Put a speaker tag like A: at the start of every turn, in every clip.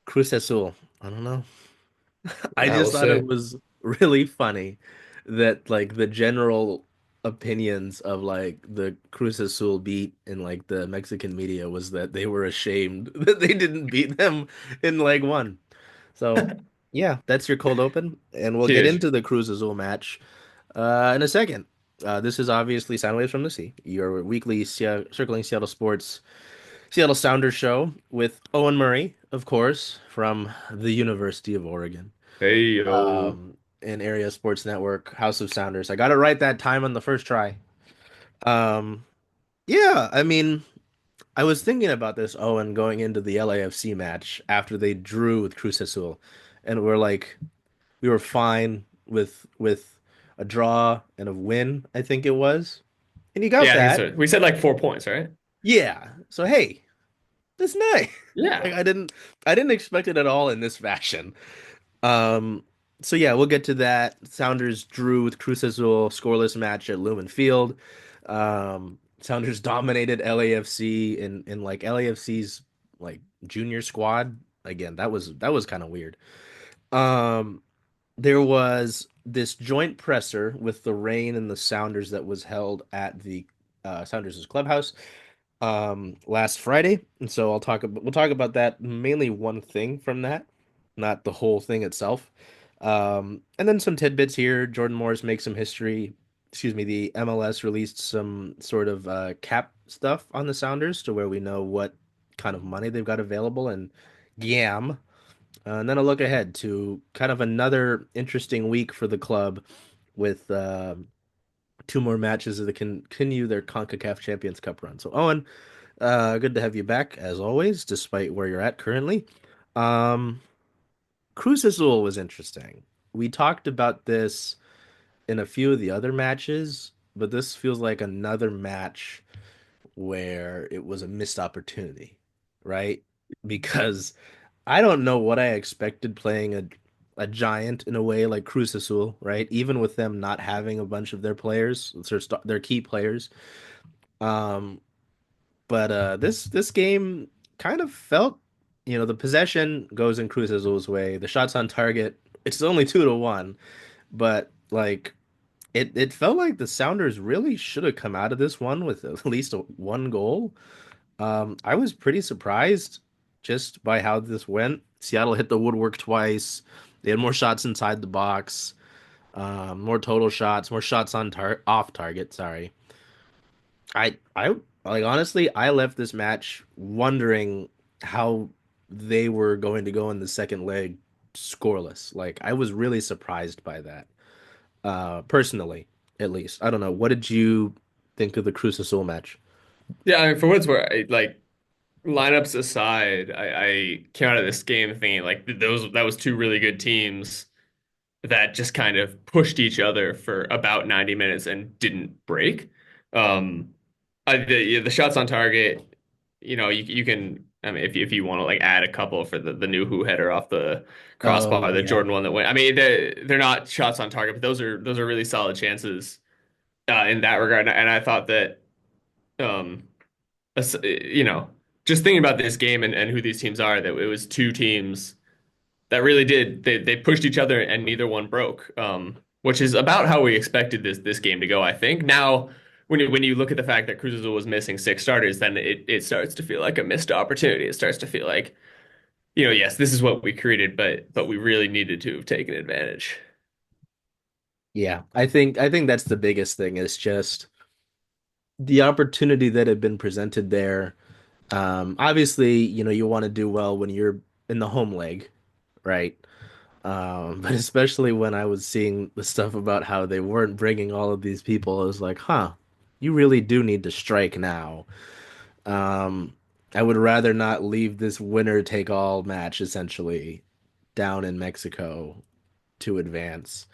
A: Cruz Azul. I don't know. I
B: I
A: just
B: will
A: thought it
B: say.
A: was really funny that like the general opinions of like the Cruz Azul beat in like the Mexican media was that they were ashamed that they didn't beat them in leg one. So yeah, that's your cold open, and we'll get
B: Cheers.
A: into the Cruz Azul match in a second. This is obviously Soundwaves from the Sea, your weekly Circling Seattle Sports Seattle Sounders show with Owen Murray, of course, from the University of Oregon,
B: Hey yo.
A: and Area Sports Network, House of Sounders. I got it right that time on the first try. Um, yeah, I mean, I was thinking about this, Owen, going into the LAFC match after they drew with Cruz Azul, and we were fine with a draw and a win, I think it was, and you got
B: Yeah, I think
A: that.
B: so. We said like 4 points, right?
A: Yeah. So hey, that's nice.
B: Yeah.
A: Like I didn't expect it at all in this fashion. Um, so yeah, we'll get to that. Sounders drew with Cruz Azul, scoreless match at Lumen Field. Sounders dominated LAFC in like LAFC's like junior squad. Again, that was kind of weird. Um, there was this joint presser with the Rain and the Sounders that was held at the Sounders' clubhouse last Friday. And so we'll talk about that, mainly one thing from that, not the whole thing itself. And then some tidbits here. Jordan Morris makes some history. Excuse me, the MLS released some sort of cap stuff on the Sounders to where we know what kind of money they've got available and GAM. And then a look ahead to kind of another interesting week for the club with two more matches that can continue their CONCACAF Champions Cup run. So, Owen, good to have you back as always, despite where you're at currently. Um, Cruz Azul was interesting. We talked about this in a few of the other matches, but this feels like another match where it was a missed opportunity, right? Because I don't know what I expected playing a giant in a way like Cruz Azul, right? Even with them not having a bunch of their players, their key players. Um, But this game kind of felt, the possession goes in Cruz Azul's way. The shots on target, it's only 2-1, but like it felt like the Sounders really should have come out of this one with at least one goal. I was pretty surprised just by how this went. Seattle hit the woodwork twice. They had more shots inside the box, more total shots, more shots on off target. Sorry. I like honestly, I left this match wondering how they were going to go in the second leg scoreless. Like I was really surprised by that. Personally, at least. I don't know. What did you think of the Cruz Azul match?
B: Yeah, I mean, for what it's worth, like lineups aside, I came out of this game thinking like that was two really good teams that just kind of pushed each other for about 90 minutes and didn't break. Um, the shots on target, you can. I mean, if you want to like add a couple for the new who header off the
A: Oh
B: crossbar, the
A: yeah.
B: Jordan one that went. I mean, they're not shots on target, but those are really solid chances in that regard. And I thought that um, you know, just thinking about this game and who these teams are, that it was two teams that really did they pushed each other and neither one broke, which is about how we expected this game to go. I think now when you look at the fact that Cruz Azul was missing six starters, then it starts to feel like a missed opportunity. It starts to feel like, yes, this is what we created, but we really needed to have taken advantage.
A: Yeah. I think that's the biggest thing is just the opportunity that had been presented there. Obviously, you want to do well when you're in the home leg, right? But especially when I was seeing the stuff about how they weren't bringing all of these people, I was like, huh, you really do need to strike now. Um, I would rather not leave this winner take all match essentially down in Mexico to advance.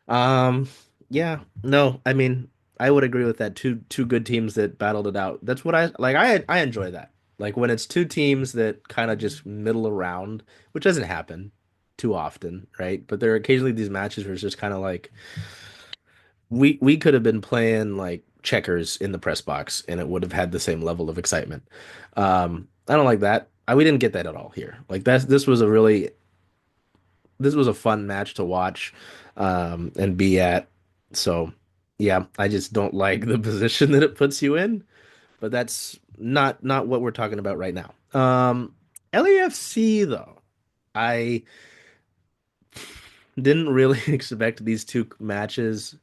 A: Um, yeah, no, I mean, I would agree with that. Two good teams that battled it out. That's what I like. I enjoy that. Like when it's two teams that kind of just middle around, which doesn't happen too often, right? But there are occasionally these matches where it's just kind of like we could have been playing like checkers in the press box and it would have had the same level of excitement. I don't like that. we didn't get that at all here. Like this was a really this was a fun match to watch and be at. So yeah, I just don't like the position that it puts you in, but that's not what we're talking about right now. LAFC though, I didn't really expect these two matches.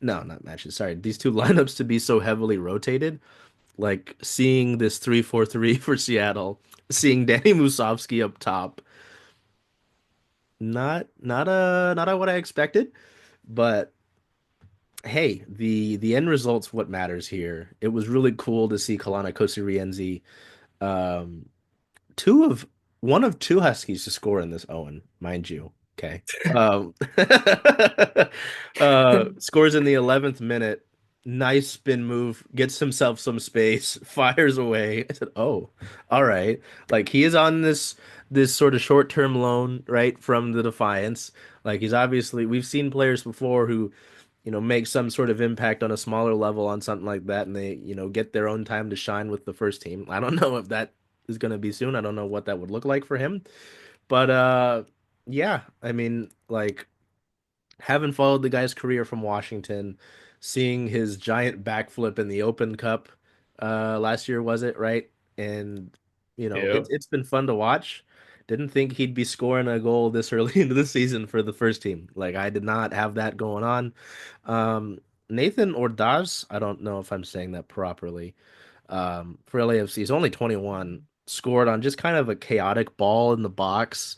A: No, not matches. Sorry, these two lineups to be so heavily rotated. Like seeing this 3-4-3 for Seattle, seeing Danny Musovski up top. Not what I expected, but hey, the end result's what matters here. It was really cool to see Kalana Kosirienzi, um, two of one of two Huskies to score in this Owen, mind you. Okay. Um, scores in the 11th minute. Nice spin move, gets himself some space, fires away. I said, "Oh, all right." Like he is on this sort of short-term loan, right, from the Defiance. Like he's obviously we've seen players before who make some sort of impact on a smaller level on something like that, and they, get their own time to shine with the first team. I don't know if that is going to be soon. I don't know what that would look like for him. But yeah, I mean, like having followed the guy's career from Washington, seeing his giant backflip in the Open Cup last year, was it, right? And it's
B: Yep.
A: it's been fun to watch. Didn't think he'd be scoring a goal this early into the season for the first team. Like I did not have that going on. Um, Nathan Ordaz, I don't know if I'm saying that properly. For LAFC, he's only 21, scored on just kind of a chaotic ball in the box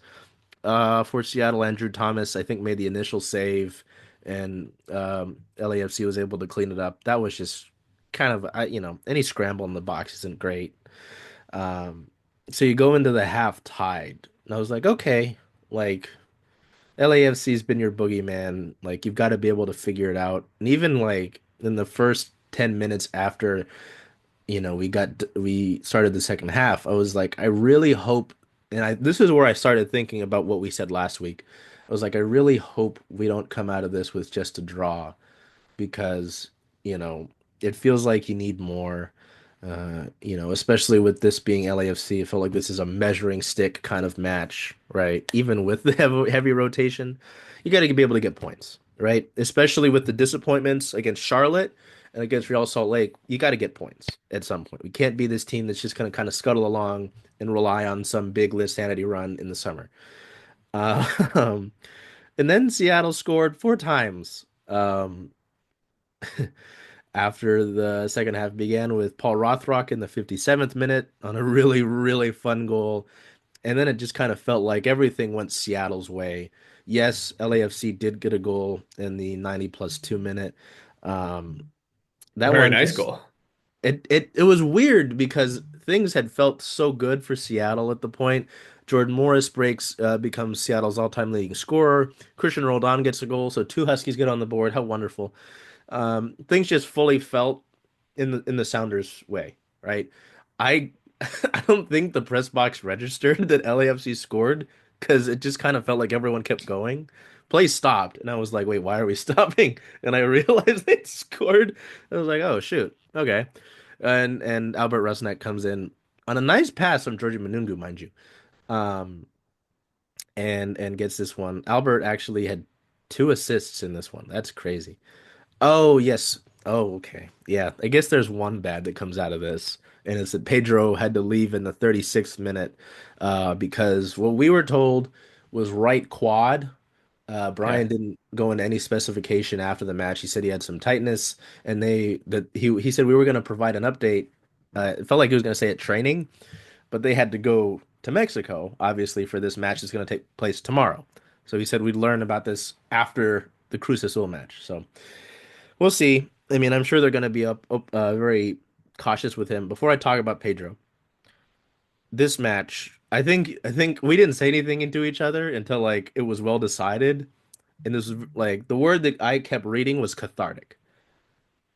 A: for Seattle. Andrew Thomas, I think, made the initial save, and LAFC was able to clean it up. That was just kind of, any scramble in the box isn't great. Um, so you go into the half tied, and I was like, okay, like LAFC's been your boogeyman. Like you've got to be able to figure it out. And even like in the first 10 minutes after we started the second half, I was like, I really hope, and this is where I started thinking about what we said last week. I was like, I really hope we don't come out of this with just a draw because, you know, it feels like you need more. Especially with this being LAFC, I feel like this is a measuring stick kind of match, right? Even with the heavy rotation, you got to be able to get points, right? Especially with the disappointments against Charlotte and against Real Salt Lake, you got to get points at some point. We can't be this team that's just going to kind of scuttle along and rely on some big Sanity run in the summer. Uh, and then Seattle scored four times. After the second half began with Paul Rothrock in the 57th minute on a really, really fun goal. And then it just kind of felt like everything went Seattle's way. Yes, LAFC did get a goal in the 90 plus 2 minute. Um, that
B: Very
A: one
B: nice
A: just
B: goal.
A: it was weird because things had felt so good for Seattle at the point. Jordan Morris becomes Seattle's all-time leading scorer. Christian Roldan gets a goal, so two Huskies get on the board. How wonderful! Things just fully felt in the Sounders way, right? I I don't think the press box registered that LAFC scored because it just kind of felt like everyone kept going. Play stopped, and I was like, "Wait, why are we stopping?" And I realized they scored. I was like, "Oh shoot, okay." And Albert Rusnak comes in on a nice pass from Georgie Manungu, mind you, um, and gets this one. Albert actually had two assists in this one. That's crazy. Oh, yes. Oh, okay. Yeah, I guess there's one bad that comes out of this, and it's that Pedro had to leave in the 36th minute because what we were told was right quad. Brian
B: Okay.
A: didn't go into any specification after the match. He said he had some tightness, and he said we were going to provide an update. It felt like he was going to say at training, but they had to go to Mexico, obviously, for this match that's going to take place tomorrow. So he said we'd learn about this after the Cruz Azul match. So. We'll see. I mean, I'm sure they're going to be very cautious with him. Before I talk about Pedro, this match, I think we didn't say anything into each other until like it was well decided, and this was like the word that I kept reading was cathartic,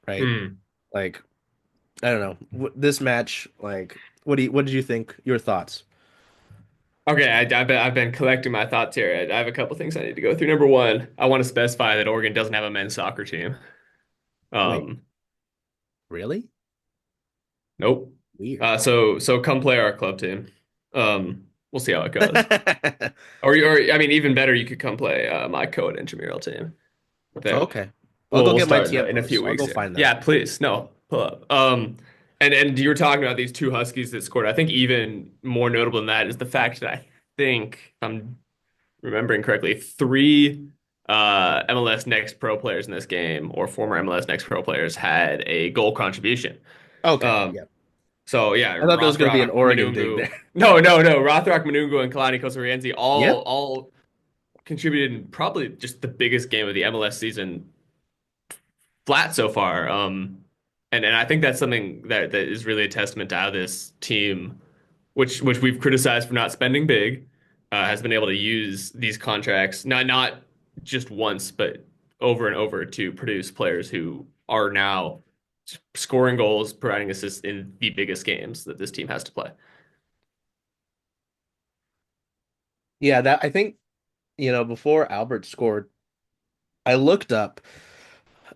A: right?
B: Hmm.
A: Like I don't know this match. Like, what did you think? Your thoughts?
B: Okay, I've been collecting my thoughts here. I have a couple things I need to go through. Number one, I want to specify that Oregon doesn't have a men's soccer team.
A: Wait,
B: Um,
A: really?
B: nope.
A: Weird.
B: So come play our club team. We'll see how it goes. Or I mean, even better, you could come play my code intramural team. That
A: Okay. I'll go
B: we'll
A: get my
B: start in a few
A: tiempos. I'll
B: weeks
A: go
B: here.
A: find that.
B: Yeah, please. No, pull up. And you were talking about these two Huskies that scored. I think even more notable than that is the fact that I think, if I'm remembering correctly, three MLS Next Pro players in this game, or former MLS Next Pro players, had a goal contribution.
A: Okay.
B: Um,
A: Yeah.
B: so yeah,
A: I thought there was going to be an
B: Rothrock,
A: Oregon dig there.
B: Manungu. No. Rothrock, Manungu, and Kalani Kosorienzi
A: Yep.
B: all contributed in probably just the biggest game of the MLS season flat so far. And I think that's something that is really a testament to how this team, which we've criticized for not spending big, has been able to use these contracts not just once, but over and over to produce players who are now scoring goals, providing assists in the biggest games that this team has to play.
A: Yeah, that I think, before Albert scored, I looked up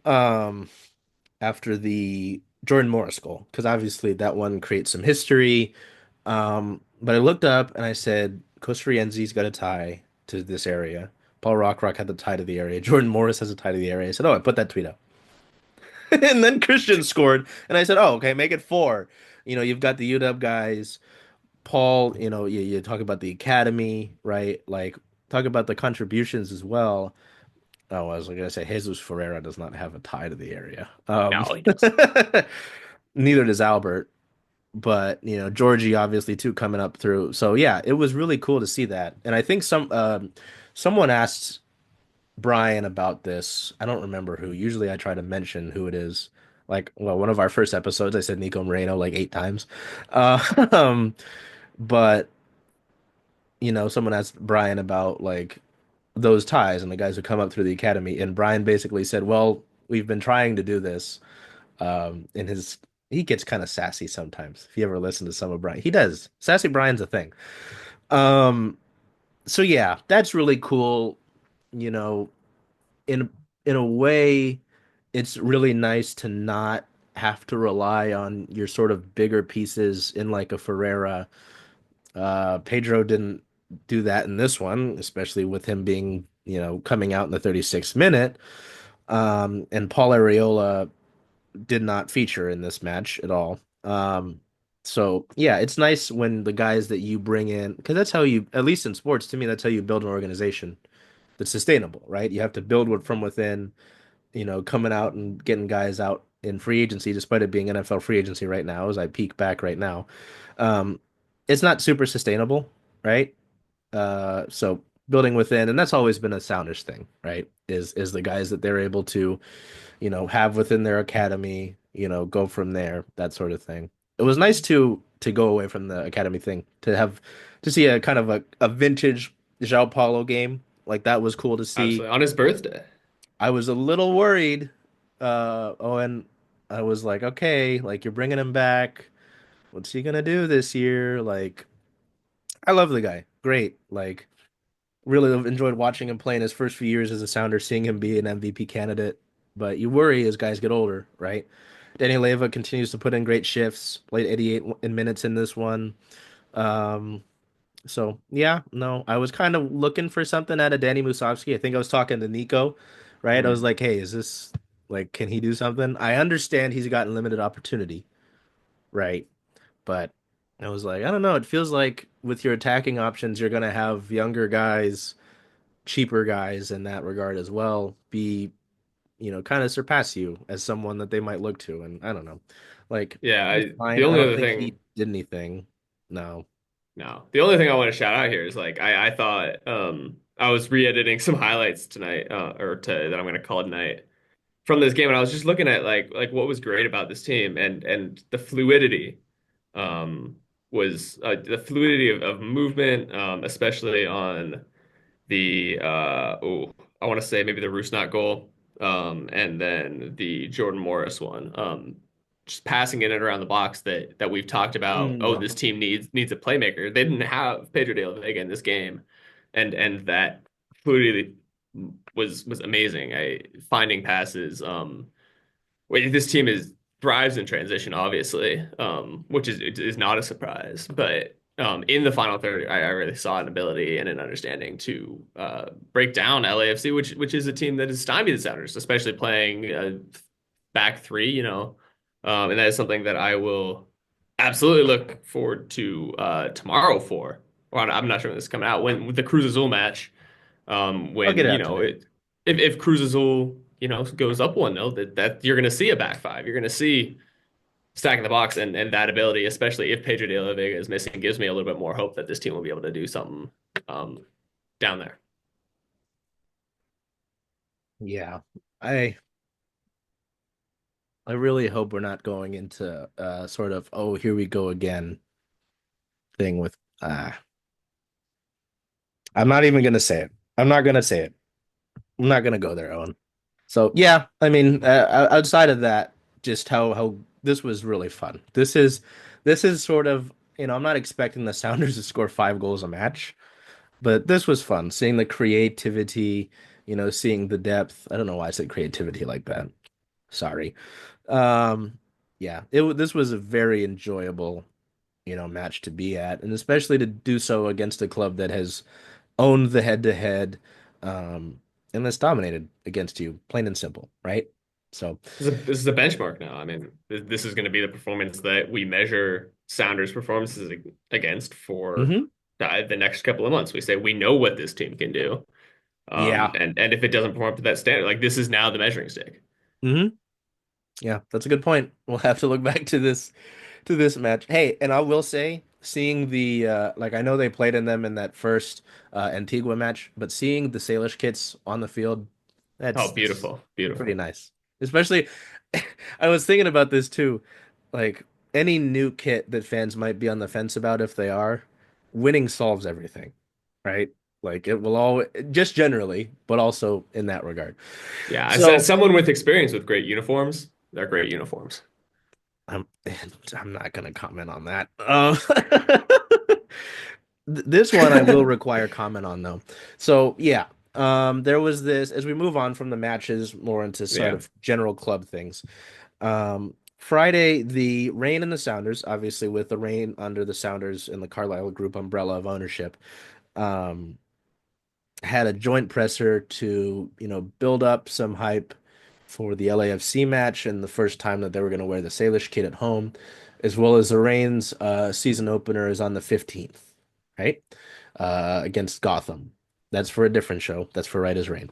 A: um after the Jordan Morris goal because obviously that one creates some history. But I looked up and I said Kosrienzi's got a tie to this area. Paul Rockrock had the tie to the area. Jordan Morris has a tie to the area. I said, "Oh, I put that tweet up." And then Christian scored, and I said, "Oh, okay, make it four." You've got the UW guys. Paul, you talk about the academy, right? Like, talk about the contributions as well. Oh, I was gonna say Jesus Ferreira does not have a tie to the area.
B: No, he does.
A: Neither does Albert, but Georgie obviously too coming up through. So yeah, it was really cool to see that. And I think someone asked Brian about this. I don't remember who. Usually I try to mention who it is. Like, well, one of our first episodes, I said Nico Moreno like 8 times. Um, but someone asked Brian about like those ties and the guys who come up through the academy, and Brian basically said, "Well, we've been trying to do this." In his He gets kind of sassy sometimes. If you ever listen to some of Brian, he does. Sassy Brian's a thing. Um, so yeah, that's really cool. You know, in in a way, it's really nice to not have to rely on your sort of bigger pieces in like a Ferreira. Pedro didn't do that in this one, especially with him being, coming out in the 36th minute. And Paul Areola did not feature in this match at all. So yeah, it's nice when the guys that you bring in, because that's how you, at least in sports, to me, that's how you build an organization that's sustainable, right? You have to build what from within, coming out and getting guys out in free agency, despite it being NFL free agency right now, as I peek back right now. Um, it's not super sustainable, right? So building within, and that's always been a Sounders thing, right? Is the guys that they're able to have within their academy, go from there, that sort of thing. It was nice to go away from the academy thing, to see a kind of a vintage João Paulo game. Like that was cool to see.
B: Absolutely. On his birthday.
A: I was a little worried, Owen. I was like, okay, like you're bringing him back. What's he gonna do this year? Like, I love the guy. Great. Like, really enjoyed watching him play in his first few years as a Sounder, seeing him be an MVP candidate. But you worry as guys get older, right? Danny Leyva continues to put in great shifts, played 88 in minutes in this one. Um, so yeah, no, I was kind of looking for something out of Danny Musovski. I think I was talking to Nico, right? I was
B: Mhm.
A: like, hey, is this like, can he do something? I understand he's gotten limited opportunity, right? But I was like, I don't know. It feels like with your attacking options, you're gonna have younger guys, cheaper guys in that regard as well, be, kind of surpass you as someone that they might look to. And I don't know. Like,
B: Yeah,
A: he's
B: the
A: fine. I
B: only
A: don't
B: other
A: think he
B: thing,
A: did anything. No.
B: no, the only thing I want to shout out here is like I thought I was re-editing some highlights tonight, that I'm gonna call tonight from this game, and I was just looking at like what was great about this team and the fluidity was the fluidity of movement, especially on the I want to say maybe the Rusnak goal, and then the Jordan Morris one. Just passing in and around the box that we've talked about. Oh,
A: Mm.
B: this team needs a playmaker. They didn't have Pedro de la Vega in this game, and that fluidity was amazing. Finding passes. This team is thrives in transition, obviously, which is not a surprise, but in the final third, I really saw an ability and an understanding to break down LAFC, which is a team that has stymied the Sounders, especially playing back three, and that is something that I will absolutely look forward to tomorrow for. Or I'm not sure when this is coming out when with the Cruz Azul match,
A: I'll get
B: when
A: it out today.
B: if Cruz Azul goes up 1-0, that you're going to see a back five, you're going to see stacking the box and that ability, especially if Pedro de la Vega is missing, gives me a little bit more hope that this team will be able to do something um, down there.
A: Yeah. I I really hope we're not going into sort of, oh, here we go again thing with I'm not even gonna say it. I'm not gonna say it. I'm not gonna go there, Owen. So yeah, I mean, outside of that, just how this was really fun. This is sort of, I'm not expecting the Sounders to score 5 goals a match, but this was fun. Seeing the creativity, seeing the depth. I don't know why I said creativity like that. Sorry. Um, yeah, this was a very enjoyable, match to be at, and especially to do so against a club that has owned the head-to-head, um, and that's dominated against you, plain and simple, right? So,
B: This is a benchmark now. I mean, this is going to be the performance that we measure Sounders' performances against for
A: mhm.
B: the next couple of months. We say we know what this team can do,
A: Yeah.
B: and if it doesn't perform to that standard, like this is now the measuring stick.
A: hmm Yeah, that's a good point. We'll have to look back to this match. Hey, and I will say, seeing the like I know they played in them in that first Antigua match, but seeing the Salish kits on the field,
B: Oh,
A: that's
B: beautiful,
A: pretty
B: beautiful.
A: nice. Especially, I was thinking about this too. Like any new kit that fans might be on the fence about, if they are, winning solves everything, right? Like it will always, just generally, but also in that regard.
B: Yeah, as
A: So
B: someone with experience with great uniforms, they're great uniforms.
A: I'm I'm not gonna comment on that. This one I will require comment on though. So yeah, there was this as we move on from the matches more into sort
B: Yeah,
A: of general club things. Friday, the Reign and the Sounders, obviously with the Reign under the Sounders in the Carlisle Group umbrella of ownership, um, had a joint presser to, build up some hype for the LAFC match and the first time that they were going to wear the Salish kit at home, as well as the Reigns season opener is on the 15th, right? Against Gotham. That's for a different show. That's for Right as Rain.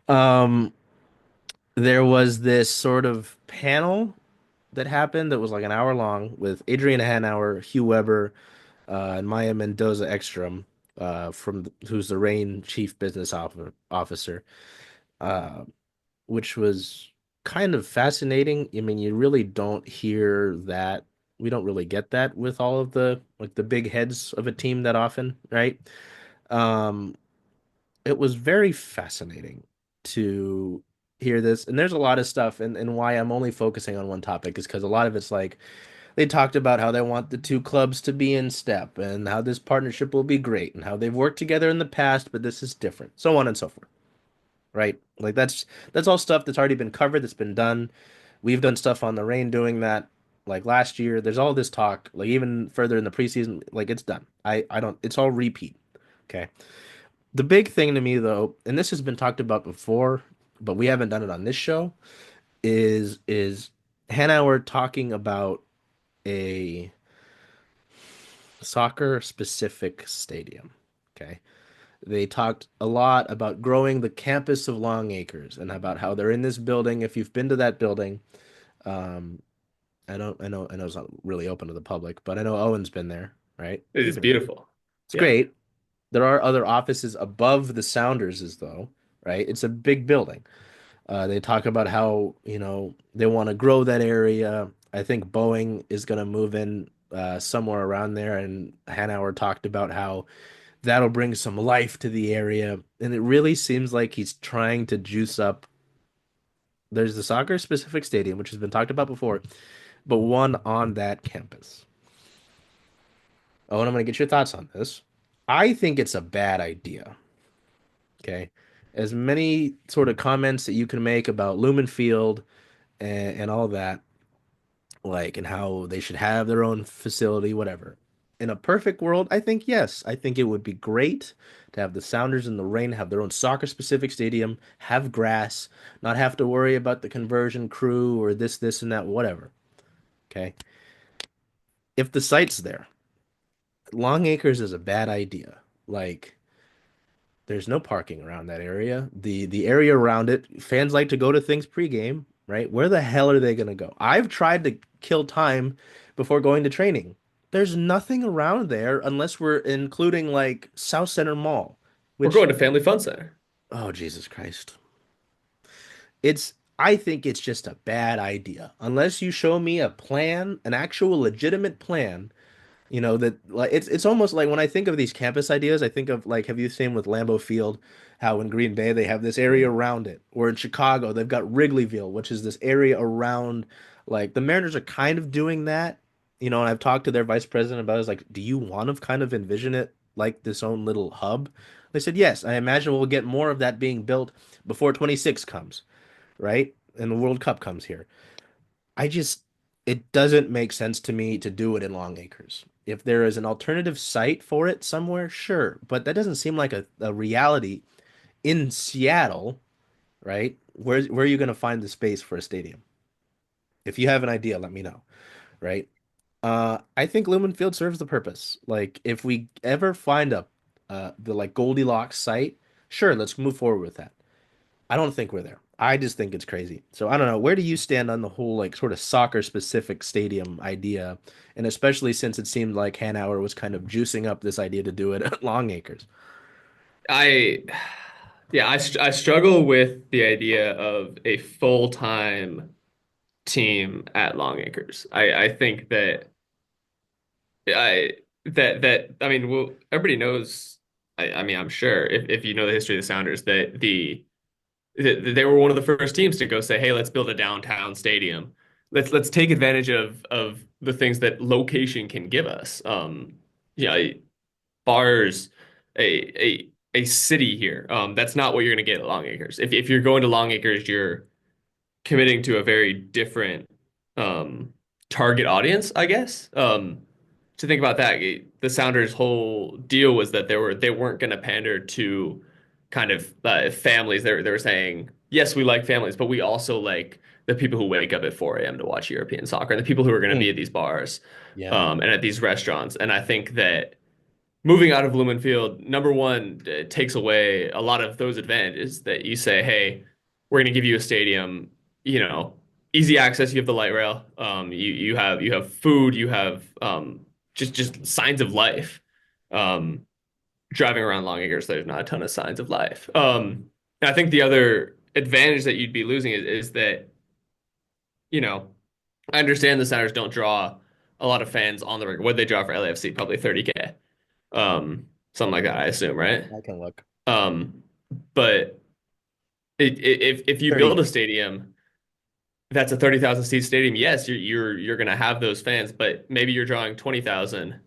A: Um, there was this sort of panel that happened that was like an hour long with Adrian Hanauer, Hugh Weber, and Maya Mendoza Ekstrom, who's the Reign Chief Business Officer, uh, which was kind of fascinating. I mean, you really don't hear that. We don't really get that with all of the like the big heads of a team that often, right? Um, it was very fascinating to hear this. And there's a lot of stuff, and why I'm only focusing on one topic is because a lot of it's like they talked about how they want the two clubs to be in step and how this partnership will be great and how they've worked together in the past, but this is different, so on and so forth, right? Like that's all stuff that's already been covered, that's been done. We've done stuff on the rain doing that like last year. There's all this talk, like even further in the preseason, like it's done. I don't it's all repeat. Okay. The big thing to me though, and this has been talked about before, but we haven't done it on this show, is Hanauer talking about a soccer specific stadium. Okay. They talked a lot about growing the campus of Long Acres and about how they're in this building. If you've been to that building, um, I know it's not really open to the public, but I know Owen's been there, right?
B: it
A: You've
B: is
A: been there.
B: beautiful.
A: It's
B: Yeah,
A: great. There are other offices above the Sounders, as though, right? It's a big building. They talk about how, they want to grow that area. I think Boeing is going to move in somewhere around there, and Hanauer talked about how that'll bring some life to the area. And it really seems like he's trying to juice up. There's the soccer specific stadium, which has been talked about before, but one on that campus. Oh, and I'm going to get your thoughts on this. I think it's a bad idea. Okay. As many sort of comments that you can make about Lumen Field and all that, like, and how they should have their own facility, whatever. in a perfect world, I think yes. I think it would be great to have the Sounders in the rain have their own soccer specific stadium, have grass, not have to worry about the conversion crew or this, and that, whatever. Okay. If the site's there, Long Acres is a bad idea. Like, there's no parking around that area. The area around it, fans like to go to things pregame, right? Where the hell are they gonna go? I've tried to kill time before going to training. There's nothing around there unless we're including like South Center Mall,
B: We're
A: which,
B: going to Family Fun Center.
A: oh Jesus Christ. I think it's just a bad idea. Unless you show me a plan, an actual legitimate plan. That like it's almost like when I think of these campus ideas, I think of like have you seen with Lambeau Field, how in Green Bay they have this area around it, or in Chicago they've got Wrigleyville, which is this area around like the Mariners are kind of doing that, and I've talked to their vice president about it. It's like, do you want to kind of envision it like this own little hub? They said, yes, I imagine we'll get more of that being built before 26 comes, right? And the World Cup comes here. I just, it doesn't make sense to me to do it in Long Acres. If there is an alternative site for it somewhere, sure, but that doesn't seem like a reality in Seattle, right? Where are you going to find the space for a stadium? If you have an idea, let me know, right? I think Lumen Field serves the purpose. Like, if we ever find the like Goldilocks site, sure, let's move forward with that. I don't think we're there. I just think it's crazy. So I don't know. Where do you stand on the whole like sort of soccer specific stadium idea? And especially since it seemed like Hanauer was kind of juicing up this idea to do it at Long Acres.
B: I yeah, I struggle with the idea of a full-time team at Long Acres. I think that I I mean, well, everybody knows. I mean, I'm sure if you know the history of the Sounders, that they were one of the first teams to go say, "Hey, let's build a downtown stadium. Let's take advantage of the things that location can give us." Yeah, bars, a city here. That's not what you're going to get at Long Acres. If you're going to Long Acres, you're committing to a very different um, target audience, I guess. To think about that, the Sounders' whole deal was that they weren't going to pander to kind of families. They were saying, yes, we like families, but we also like the people who wake up at 4 a.m. to watch European soccer and the people who are going to be
A: Mm.
B: at these bars
A: Yeah.
B: and at these restaurants. And I think that moving out of Lumen Field, number one, takes away a lot of those advantages that you say, hey, we're going to give you a stadium, you know, easy access. You have the light rail. You have food. You have just signs of life. Um, Driving around Long Acres, there's not a ton of signs of life. And I think the other advantage that you'd be losing is that, you know, I understand the Sounders don't draw a lot of fans on the regular. What they draw for LAFC? Probably 30K, something like that, I assume, right?
A: I can look.
B: Um, but if you build a
A: 30K.
B: stadium that's a 30,000 seat stadium, yes, you're gonna have those fans, but maybe you're drawing 20,000,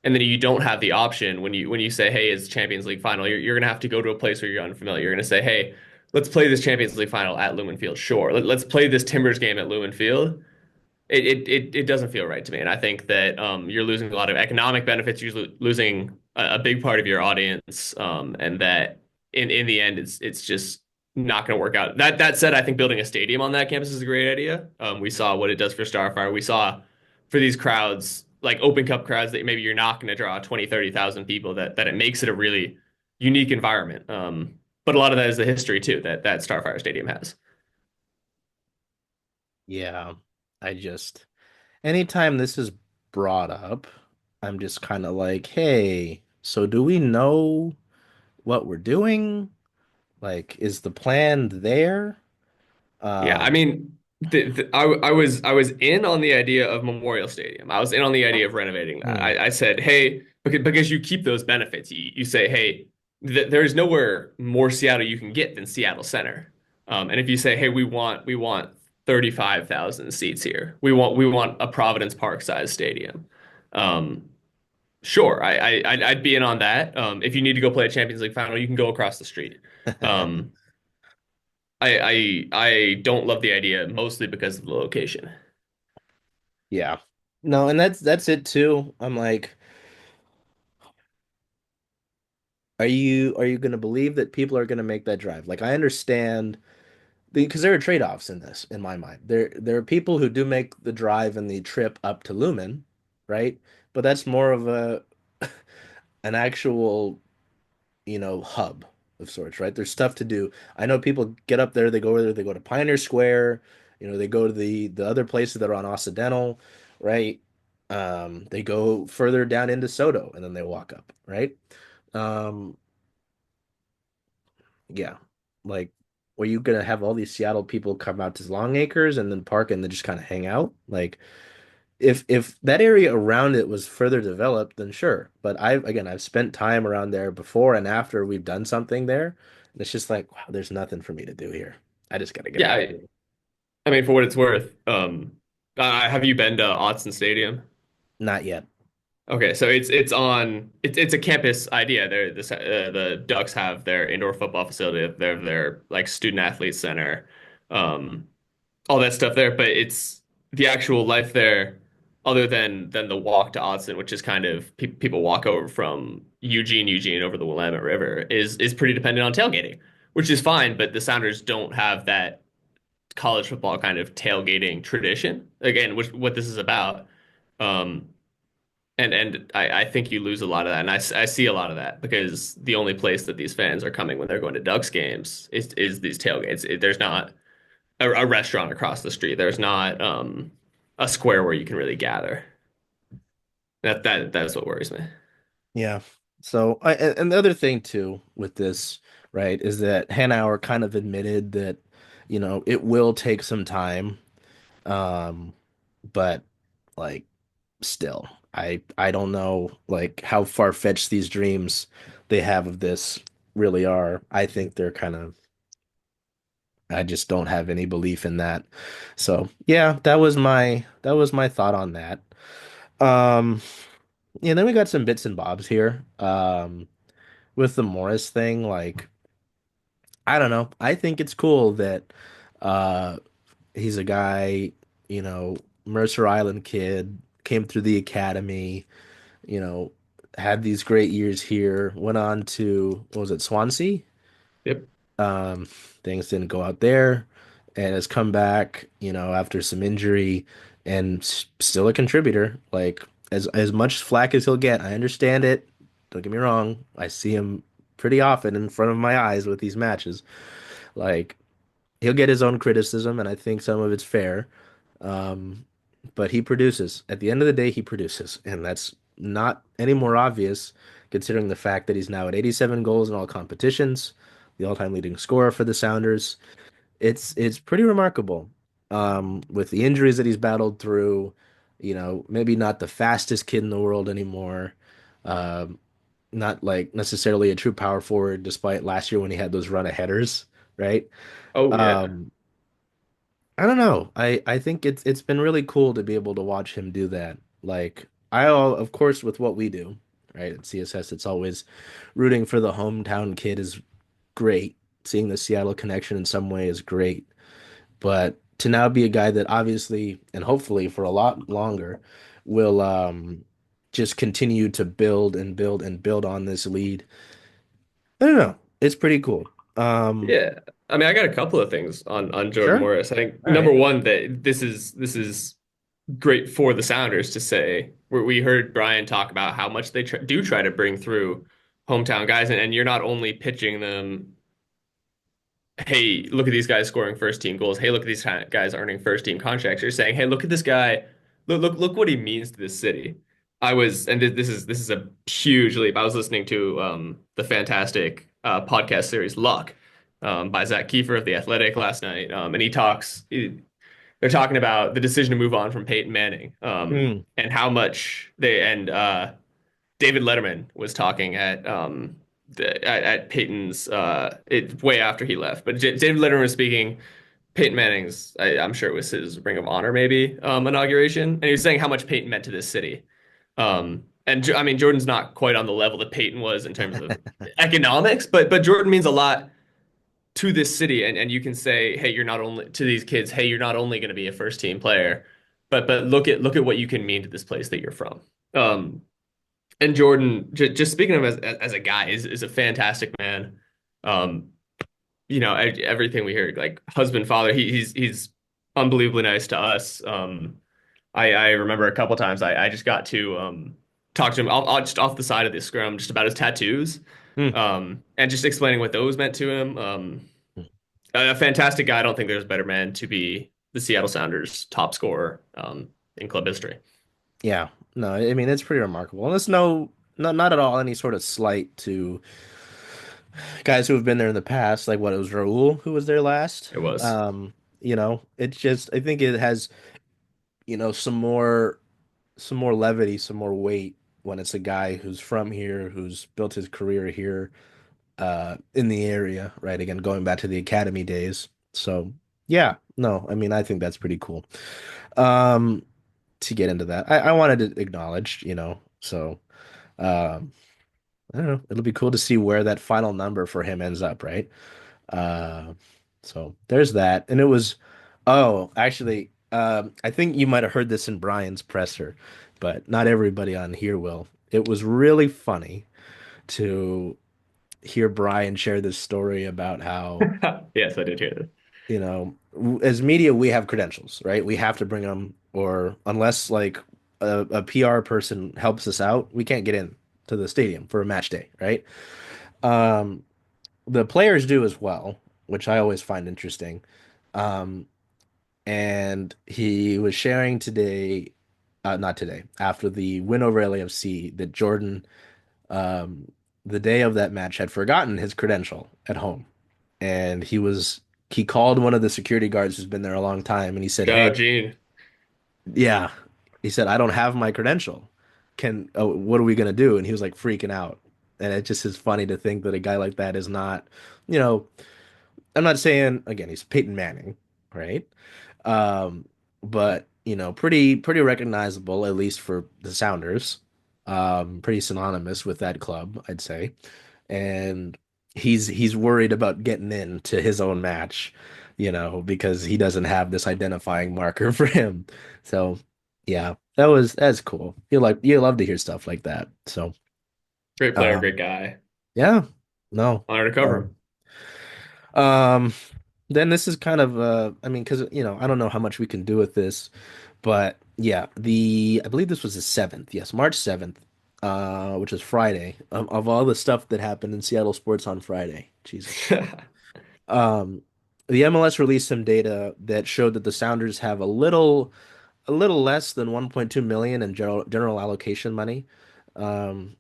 B: and then you don't have the option when you say, hey, it's Champions League final, you're gonna have to go to a place where you're unfamiliar. You're gonna say, hey, let's play this Champions League final at Lumen Field. Sure, let's play this Timbers game at Lumen Field. It doesn't feel right to me, and I think that you're losing a lot of economic benefits. You're losing a big part of your audience, and that in the end, it's just not going to work out. That said, I think building a stadium on that campus is a great idea. We saw what it does for Starfire. We saw for these crowds, like Open Cup crowds, that maybe you're not going to draw 20, 30,000 people. That it makes it a really unique environment. But a lot of that is the history too that Starfire Stadium has.
A: Yeah. I just, anytime this is brought up, I'm just kind of like, hey, so do we know what we're doing? Like, is the plan there?
B: Yeah, I
A: Um,
B: mean, I was in on the idea of Memorial Stadium. I was in on the idea of renovating that.
A: hmm.
B: I said, hey, because you keep those benefits. You say, hey, there's nowhere more Seattle you can get than Seattle Center. And if you say, hey, we want 35,000 seats here. We want a Providence Park size stadium. Um, sure, I'd be in on that. If you need to go play a Champions League final, you can go across the street. Um, I don't love the idea mostly because of the location.
A: Yeah. No, and that's it too. I'm like, are you going to believe that people are going to make that drive? Like I understand because there are trade-offs in this in my mind. There are people who do make the drive and the trip up to Lumen, right? But that's more of a an actual, hub of sorts, right? There's stuff to do. I know people get up there, they go over there, they go to Pioneer Square, they go to the other places that are on Occidental, right? They go further down into Soto and then they walk up, right? Um, yeah. Like, were you gonna have all these Seattle people come out to Longacres and then park and then just kind of hang out? Like, if that area around it was further developed, then sure. But I've spent time around there before and after we've done something there, and it's just like, wow, there's nothing for me to do here. I just gotta get
B: Yeah,
A: out of
B: I,
A: here.
B: I mean, for what it's worth, have you been to Autzen Stadium?
A: Not yet.
B: Okay, so it's a campus idea. The Ducks have their indoor football facility, their like student athlete center, um, all that stuff there. But it's the actual life there, other than the walk to Autzen, which is kind of pe people walk over from Eugene over the Willamette River, is pretty dependent on tailgating, which is fine. But the Sounders don't have that college football kind of tailgating tradition. Again, which what this is about. Um, and I think you lose a lot of that. And I see a lot of that because the only place that these fans are coming when they're going to Ducks games is these tailgates. There's not a restaurant across the street. There's not a square where you can really gather. That's what worries me.
A: Yeah. So, and the other thing too with this, right, is that Hanauer kind of admitted that, it will take some time. Um, but like still, I don't know like how far-fetched these dreams they have of this really are. I think they're kind of I just don't have any belief in that. So, yeah, that was my thought on that. Um, yeah, then we got some bits and bobs here. With the Morris thing, like I don't know. I think it's cool that uh he's a guy, you know, Mercer Island kid, came through the academy, you know, had these great years here, went on to, what was it, Swansea?
B: Yep.
A: Um, Things didn't go out there and has come back, after some injury and still a contributor. Like as much flack as he'll get, I understand it. Don't get me wrong. I see him pretty often in front of my eyes with these matches. Like he'll get his own criticism, and I think some of it's fair. Um, but he produces. At the end of the day, he produces, and that's not any more obvious considering the fact that he's now at 87 goals in all competitions, the all-time leading scorer for the Sounders. It's pretty remarkable. With the injuries that he's battled through, maybe not the fastest kid in the world anymore. Um, Not like necessarily a true power forward, despite last year when he had those run of headers, right?
B: Oh yeah.
A: Um, I don't know. I think it's been really cool to be able to watch him do that. Like of course with what we do, right? At CSS, it's always rooting for the hometown kid is great. Seeing the Seattle connection in some way is great. But to now be a guy that obviously and hopefully for a lot longer will just continue to build and build and build on this lead. I don't know. It's pretty cool. Um,
B: Yeah. I mean, I got a couple of things on Jordan
A: sure.
B: Morris. I think
A: All
B: number
A: right.
B: one that this is great for the Sounders to say. We heard Brian talk about how much they do try to bring through hometown guys, and you're not only pitching them, hey, look at these guys scoring first team goals. Hey, look at these guys earning first team contracts. You're saying, hey, look at this guy. Look what he means to this city. And this is a huge leap. I was listening to the fantastic podcast series Luck by Zach Kiefer of The Athletic last night, and they're talking about the decision to move on from Peyton Manning,
A: Mm,
B: and how much they and David Letterman was talking at Peyton's way after he left. But David Letterman was speaking. Peyton Manning's, I'm sure it was his Ring of Honor maybe inauguration, and he was saying how much Peyton meant to this city. I mean Jordan's not quite on the level that Peyton was in terms of economics, but Jordan means a lot to this city, and you can say, hey, you're not only to these kids, hey, you're not only going to be a first team player, but look at what you can mean to this place that you're from. Um, And Jordan, just speaking of as a guy, is a fantastic man. Um, everything we hear, like husband, father, he's unbelievably nice to us. I remember a couple times I just got to talk to him just off the side of the scrum just about his tattoos,
A: Hmm.
B: and just explaining what those meant to him. A fantastic guy. I don't think there's a better man to be the Seattle Sounders top scorer in club history.
A: Yeah, no, I mean it's pretty remarkable. And there's no, not at all any sort of slight to guys who have been there in the past. Like what it was Raul who was there last.
B: It was.
A: Um, it's just I think it has some more levity, some more weight when it's a guy who's from here, who's built his career here, in the area, right? Again, going back to the academy days. So yeah, no, I mean I think that's pretty cool. Um, to get into that, I wanted to acknowledge, so. Um, I don't know. It'll be cool to see where that final number for him ends up, right? Uh, so there's that. And it was, oh, actually, I think you might have heard this in Brian's presser, but not everybody on here will. It was really funny to hear Brian share this story about how,
B: Yes, I did hear that.
A: as media, we have credentials, right? We have to bring them, or unless like a PR person helps us out, we can't get in to the stadium for a match day, right? Um, the players do as well, which I always find interesting. Um, and he was sharing today, not today, after the win over LAFC, that Jordan, um, the day of that match, had forgotten his credential at home. And he called one of the security guards who's been there a long time, and he said,
B: Shout
A: "Hey,
B: out, Gene.
A: yeah," he said, "I don't have my credential. What are we gonna do?" And he was like freaking out. And it just is funny to think that a guy like that is not, you know, I'm not saying again he's Peyton Manning, right? Um, but pretty recognizable at least for the Sounders. Pretty synonymous with that club, I'd say. And he's worried about getting into his own match, because he doesn't have this identifying marker for him. So, yeah, that's cool. You love to hear stuff like that. So,
B: Great player,
A: um,
B: great guy.
A: yeah, no.
B: Honored to cover
A: Um,
B: him.
A: um, then this is kind of I mean, because I don't know how much we can do with this, but yeah, I believe this was the 7th, yes, March 7th, which is Friday, of all the stuff that happened in Seattle sports on Friday. Jesus. Um, the MLS released some data that showed that the Sounders have a little less than 1.2 million in general allocation money. Um,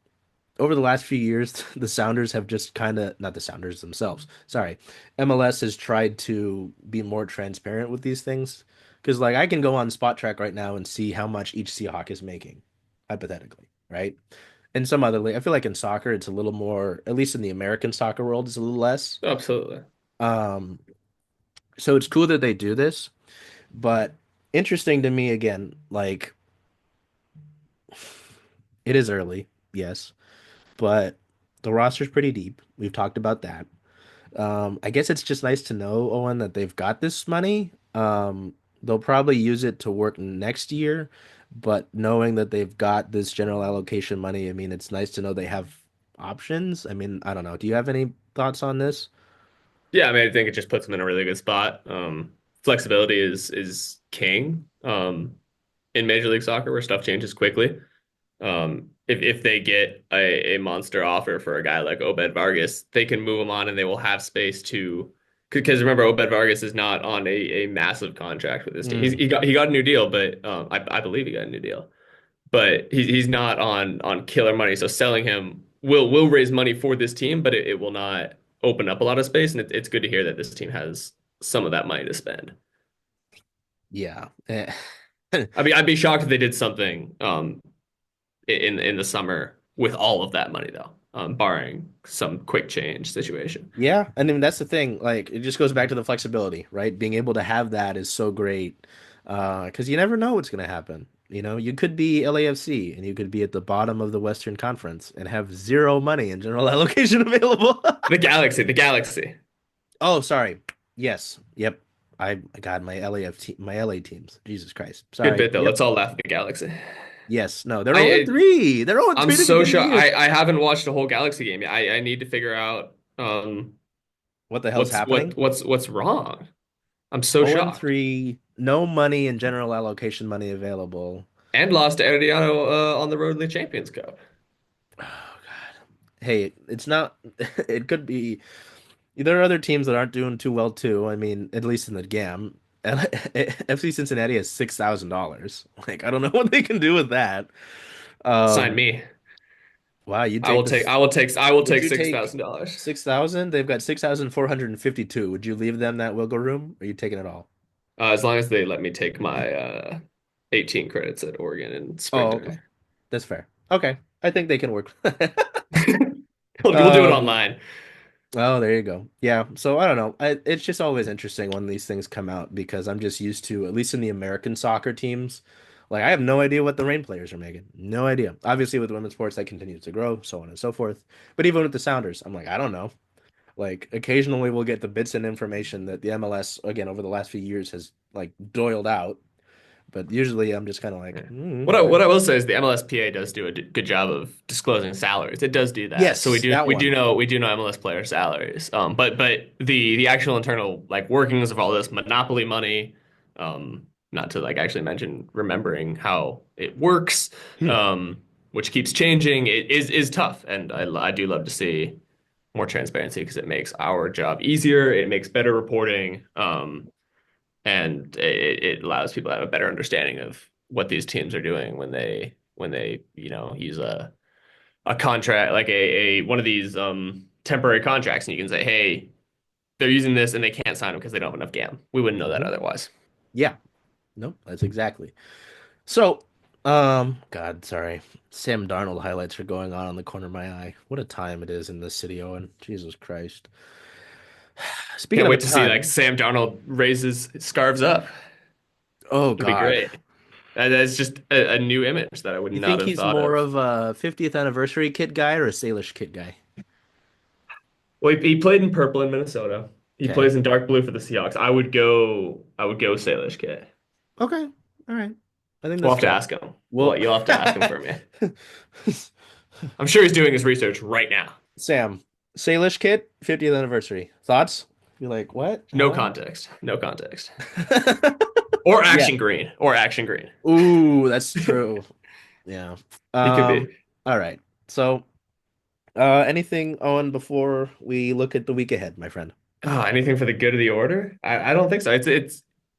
A: Over the last few years, the Sounders have just kind of, not the Sounders themselves, sorry, MLS has tried to be more transparent with these things. Because, like, I can go on Spot Track right now and see how much each Seahawk is making, hypothetically, right? In some other league, I feel like in soccer, it's a little more, at least in the American soccer world, it's a little less.
B: Absolutely.
A: Um, so it's cool that they do this, but interesting to me again, like, it is early, yes, but the roster's pretty deep. We've talked about that. I guess it's just nice to know, Owen, that they've got this money. They'll probably use it to work next year, but knowing that they've got this general allocation money, I mean, it's nice to know they have options. I mean, I don't know. Do you have any thoughts on this?
B: Yeah, I mean, I think it just puts him in a really good spot. Flexibility is king in Major League Soccer where stuff changes quickly. If they get a monster offer for a guy like Obed Vargas, they can move him on and they will have space to. Because remember, Obed Vargas is not on a massive contract with this team.
A: Mm,
B: He got a new deal, but I believe he got a new deal. But he's not on killer money. So selling him will raise money for this team, but it will not open up a lot of space. And it's good to hear that this team has some of that money to spend.
A: yeah.
B: I mean, I'd be shocked if they did something in the summer with all of that money though, barring some quick change situation.
A: Yeah, I mean that's the thing. Like it just goes back to the flexibility, right? Being able to have that is so great. Because you never know what's going to happen. You could be LAFC and you could be at the bottom of the Western Conference and have zero money in general allocation available.
B: The Galaxy.
A: Oh, sorry. Yes. Yep. I got my LAF my LA teams. Jesus Christ.
B: Good
A: Sorry.
B: bit though.
A: Yep.
B: Let's all laugh at the Galaxy.
A: Yes, no, they're 0
B: I
A: 3. They're 0
B: I'm
A: 3 to
B: so
A: begin the
B: shocked.
A: year.
B: I haven't watched a whole Galaxy game yet. I need to figure out
A: What the hell's happening?
B: what's wrong. I'm so
A: 0
B: shocked.
A: 3, no money and general allocation money available.
B: And lost to Herediano on the road in the Champions Cup.
A: Oh God. Hey, it's not. It could be. There are other teams that aren't doing too well too. I mean, at least in the GAM. And FC Cincinnati has $6,000. Like, I don't know what they can do with that.
B: Sign
A: Um,
B: me.
A: wow, you take this.
B: I will
A: Would
B: take
A: you take
B: $6,000.
A: 6,000? They've got 6,452. Would you leave them that wiggle room? Or are you taking it all?
B: As long as they let me take my 18 credits at Oregon and
A: Oh, okay.
B: sprinting.
A: That's fair. Okay. I think they can work.
B: We'll do it
A: Um,
B: online.
A: oh, there you go. Yeah. So I don't know. It's just always interesting when these things come out because I'm just used to, at least in the American soccer teams, like I have no idea what the Rain players are making. No idea. Obviously, with women's sports, that continues to grow, so on and so forth. But even with the Sounders, I'm like, I don't know. Like occasionally we'll get the bits and information that the MLS, again, over the last few years has like doiled out. But usually I'm just kind of like,
B: Yeah.
A: okay.
B: What I will say is the MLSPA does do a good job of disclosing salaries. It does do that. So
A: Yes, that one.
B: we do know MLS player salaries. But the actual internal like workings of all this monopoly money, not to like actually mention remembering how it works,
A: Hmm.
B: which keeps changing, it is tough. And I do love to see more transparency because it makes our job easier. It makes better reporting. And it allows people to have a better understanding of what these teams are doing when they use a contract like a one of these temporary contracts, and you can say, hey, they're using this and they can't sign them because they don't have enough GAM. We wouldn't know that
A: Mhm.
B: otherwise.
A: Yeah. Nope, that's exactly. So, God, sorry. Sam Darnold highlights are going on the corner of my eye. What a time it is in this city, Owen. Jesus Christ. Speaking
B: Can't
A: of a
B: wait to see like
A: time,
B: Sam Darnold raises scarves up.
A: oh
B: It'll be
A: God.
B: great. That's just a new image that I would
A: You
B: not
A: think
B: have
A: he's
B: thought
A: more
B: of.
A: of a 50th anniversary kit guy or a Salish kit guy?
B: Well, he played in purple in Minnesota. He
A: Okay.
B: plays in dark blue for the Seahawks. I would go Salish kit.
A: Okay. All right. I think
B: We'll
A: that's
B: have to
A: fair.
B: ask him. Well,
A: Well,
B: you'll have to ask him for me. I'm sure he's doing his research right now.
A: Sam, Salish kit, 50th anniversary. Thoughts? You're like, what?
B: No
A: Huh?
B: context. No context. Or
A: Yeah.
B: action green. Or action green.
A: Ooh, that's true. Yeah.
B: He could
A: Um,
B: be.
A: all right. So, anything, Owen, before we look at the week ahead, my friend?
B: Oh, anything for the good of the order? I don't think so.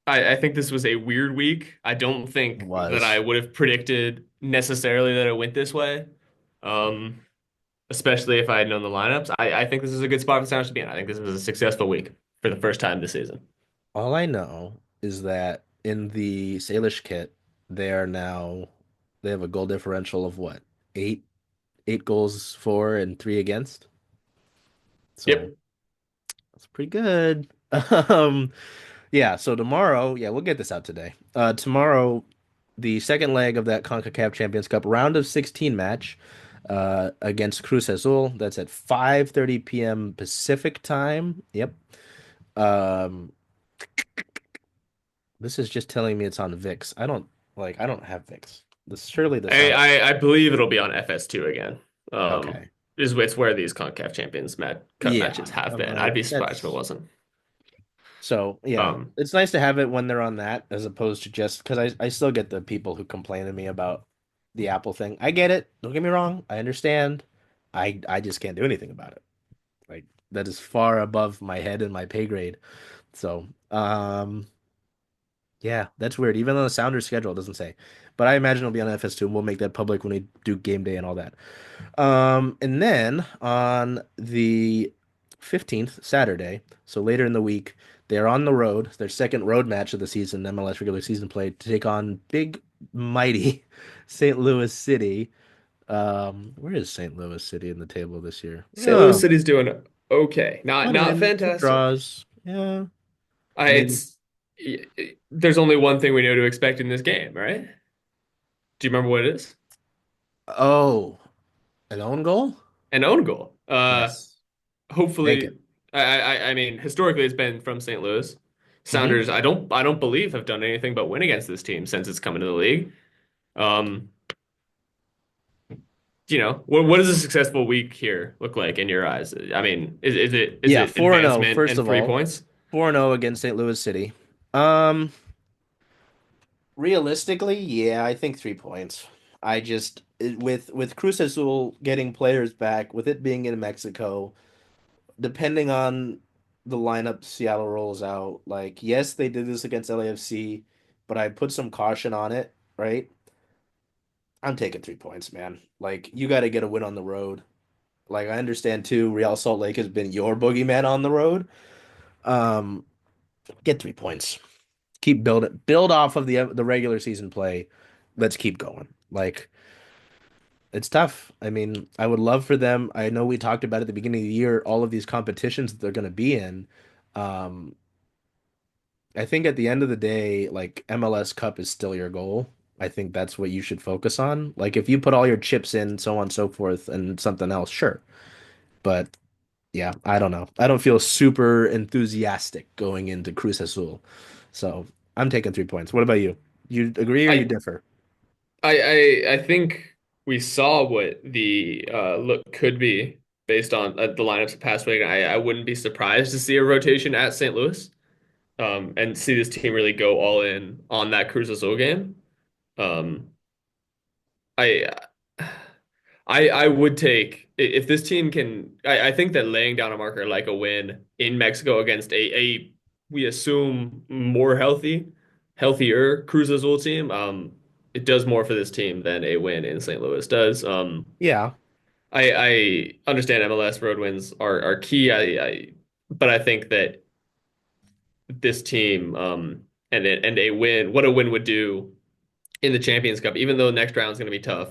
B: I think this was a weird week. I don't
A: It
B: think that I
A: was.
B: would have predicted necessarily that it went this way. Um, Especially if I had known the lineups. I think this is a good spot for the Sounders to be in. I think this was a successful week for the first time this season.
A: All I know is that in the Salish kit, they are now they have a goal differential of what? Eight, 8 goals for and three against. So
B: Yep.
A: that's pretty good. Um, yeah, so tomorrow, yeah, we'll get this out today. Tomorrow, the second leg of that CONCACAF Champions Cup round of 16 match against Cruz Azul. That's at 5:30 p.m. Pacific time. Yep. Um, this is just telling me it's on VIX. I don't have VIX. This surely this not.
B: I believe it'll be on FS2 again.
A: Okay.
B: Is it's where these CONCACAF Champions Cup
A: Yeah.
B: matches have
A: I'm
B: been. I'd
A: like
B: be surprised if it
A: that's
B: wasn't.
A: so yeah.
B: Um,
A: It's nice to have it when they're on that as opposed to just because I still get the people who complain to me about the Apple thing. I get it. Don't get me wrong. I understand. I just can't do anything about it. Like that is far above my head and my pay grade. So, yeah, that's weird. Even though the Sounders schedule doesn't say. But I imagine it'll be on FS2 and we'll make that public when we do game day and all that. And then on the 15th, Saturday, so later in the week, they're on the road, their second road match of the season, MLS regular season play, to take on big, mighty St. Louis City. Where is St. Louis City in the table this year?
B: St. Louis
A: Oh,
B: City's doing okay.
A: one
B: Not
A: win, two
B: fantastic.
A: draws. Yeah. I mean,
B: It's there's only one thing we know to expect in this game, right? Do you remember what it is?
A: oh, an own goal?
B: An own goal.
A: Yes. Make it.
B: Hopefully, I mean, historically, it's been from St. Louis.
A: Hmm.
B: Sounders, I don't believe have done anything but win against this team since it's come into the league. Um, what does a successful week here look like in your eyes? I mean, is
A: Yeah,
B: it
A: 4-0,
B: advancement
A: first
B: and
A: of
B: three
A: all.
B: points?
A: 4-0 against St. Louis City. Um, Realistically, yeah, I think 3 points. With Cruz Azul getting players back, with it being in Mexico, depending on the lineup Seattle rolls out, like yes, they did this against LAFC, but I put some caution on it, right? I'm taking 3 points, man. Like you got to get a win on the road. Like I understand too, Real Salt Lake has been your boogeyman on the road. Um, get 3 points. Keep build off of the regular season play. Let's keep going. Like it's tough. I mean, I would love for them. I know we talked about at the beginning of the year all of these competitions that they're going to be in. Um, I think at the end of the day, like MLS Cup is still your goal. I think that's what you should focus on. Like if you put all your chips in, so on and so forth, and something else, sure. But yeah, I don't know. I don't feel super enthusiastic going into Cruz Azul. So I'm taking 3 points. What about you? You agree or you
B: I
A: differ?
B: I think we saw what the look could be based on the lineups of past week. I wouldn't be surprised to see a rotation at St. Louis, and see this team really go all in on that Cruz Azul game. Um, I I would take if this team can. I think that laying down a marker like a win in Mexico against a we assume more healthier Cruz Azul team. It does more for this team than a win in St. Louis does.
A: Yeah.
B: I understand MLS road wins are key. But I think that this team and a win, what a win would do in the Champions Cup, even though next round is going to be tough.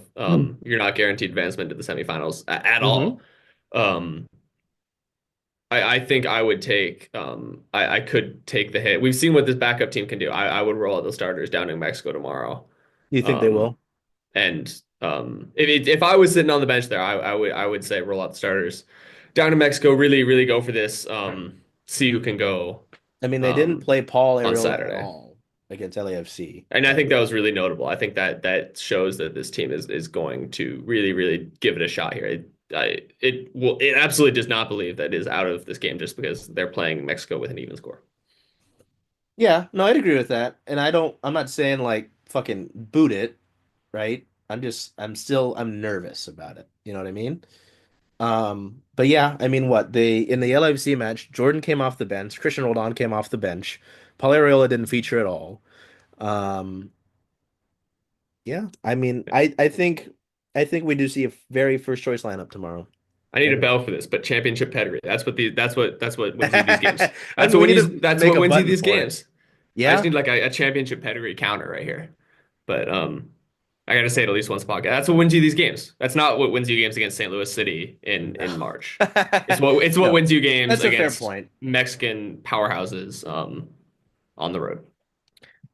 B: You're not guaranteed advancement to the semifinals at
A: Mm-hmm.
B: all. Um, I think I would take I could take the hit. We've seen what this backup team can do. I would roll out the starters down in Mexico tomorrow.
A: You think they
B: Um,
A: will?
B: and if I was sitting on the bench there, I would say roll out the starters down to Mexico. Really go for this. See who can go
A: I mean, they didn't
B: um,
A: play Paul
B: on
A: Arriola at
B: Saturday.
A: all against LAFC.
B: And I think that was really notable. I think that shows that this team is going to really give it a shot here. It absolutely does not believe that it is out of this game just because they're playing Mexico with an even score.
A: Yeah, no, I'd agree with that. And I'm not saying like fucking boot it, right? I'm nervous about it. You know what I mean? But yeah, I mean, in the LAFC match, Jordan came off the bench, Christian Roldan came off the bench, Paul Arriola didn't feature at all. Um, yeah, I mean, I think we do see a very first choice lineup tomorrow.
B: I need a
A: And
B: bell for this, but championship pedigree. That's what wins you these games.
A: and we need to
B: That's
A: make
B: what
A: a
B: wins you
A: button
B: these
A: for it.
B: games. I just
A: Yeah.
B: need like a championship pedigree counter right here. But I gotta say it at least once podcast. That's what wins you these games. That's not what wins you games against St. Louis City
A: No.
B: in March. It's what
A: No.
B: wins you games
A: That's a fair
B: against
A: point.
B: Mexican powerhouses on the road.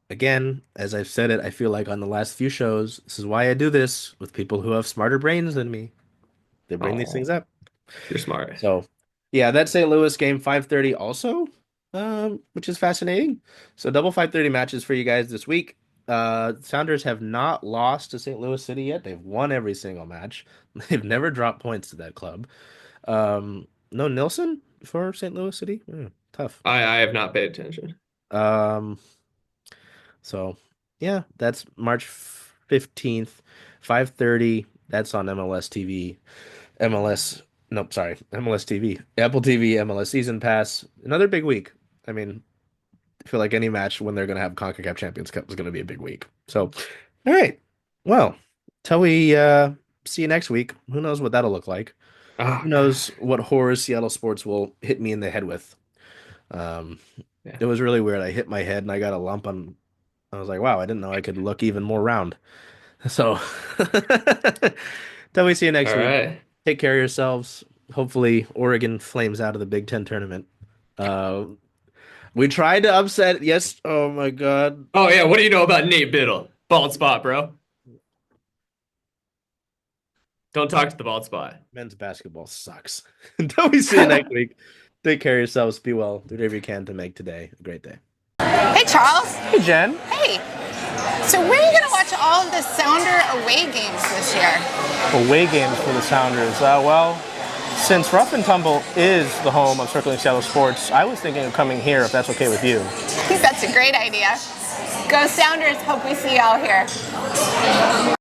A: Again, as I've said it, I feel like on the last few shows, this is why I do this with people who have smarter brains than me. They bring these things
B: Oh,
A: up.
B: you're smart.
A: So, yeah, that St. Louis game 5:30 also, which is fascinating. So double 5:30 matches for you guys this week. Sounders have not lost to St. Louis City yet. They've won every single match. They've never dropped points to that club. No Nilsson for St. Louis City. Tough.
B: I have not paid attention.
A: Um, so yeah, that's March 15th, 5:30. That's on MLS TV. MLS, nope, sorry, MLS TV, Apple TV, MLS Season Pass. Another big week. I mean, I feel like any match when they're going to have CONCACAF Champions Cup is going to be a big week. So, all right. Well, till we see you next week, who knows what that'll look like?
B: Oh
A: Who
B: God.
A: knows what horror Seattle sports will hit me in the head with? Um,
B: Yeah.
A: it was really weird. I hit my head and I got a lump on. I was like, wow, I didn't know I could look even more round. So, till we see you next
B: All
A: week.
B: right.
A: Take care of yourselves. Hopefully, Oregon flames out of the Big Ten tournament. Uh, we tried to upset. Yes. Oh my God.
B: Oh yeah. What do you know about Nate Biddle? Bald spot, bro. Don't talk to the bald spot.
A: Men's basketball sucks. Until we see you next week. Take care of yourselves. Be well. Do whatever you can to make today a great day.
C: Hey, Charles.
A: Hey, Jen.
C: Hey. So where are you going to watch all of the Sounder away games this year?
D: Away games for the Sounders. Well, since Rough and Tumble is the home of Circling Seattle Sports, I was thinking of coming here if that's okay with you.
C: I think that's a great idea. Go Sounders. Hope we see you all here.